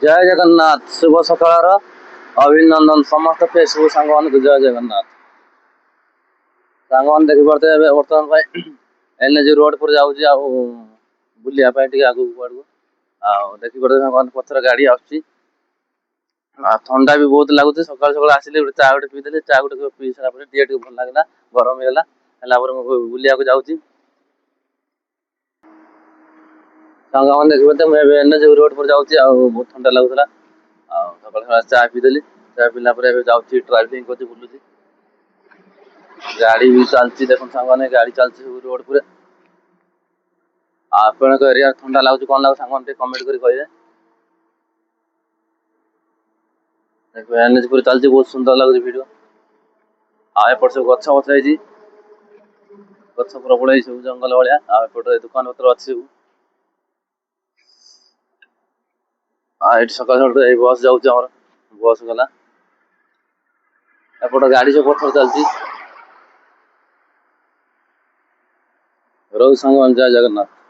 जय जगन्नाथ शुभ सकाळ अभिनंदन समस्त फेसबुक सांग जय जगन्नाथ सांग देखी पारे बर्तमान एनएच रोड पर जाऊँगी बुलाया आगे कड़ू देखी पारे पथर गाड़ी आसुची थंडा भी बहुत लगुच सका सका आसिले गोटे चा गोटे पीदे चा गोटे पी सारा टे भल लगे गरम होगा बुलिया जाऊँगी सांग मैंने देखिए एनएच रोड पर जाऊँगी बहुत ठंडा लगुला सका सका चा पीदेली चा पीला जाऊँगी ट्राभेलिंग कर बुलूची गाड़ी भी चलती देख सांग गाड़ी चलती रोड पर आपण एरिया ठंडा लगुच कौन लगे सांग कमेंट कर कहे एनएच पूरी चलती बहुत सुंदर लगुच वीडियो एपट सब गछ बछा गछ प्रबल सब जंगल भाया एपटे दुकान पत्र अच्छी सब ये सका सका बस जाऊँगी बस गला एपट गाड़ी सब पथर चलती रोज सांग जय जगन्नाथ।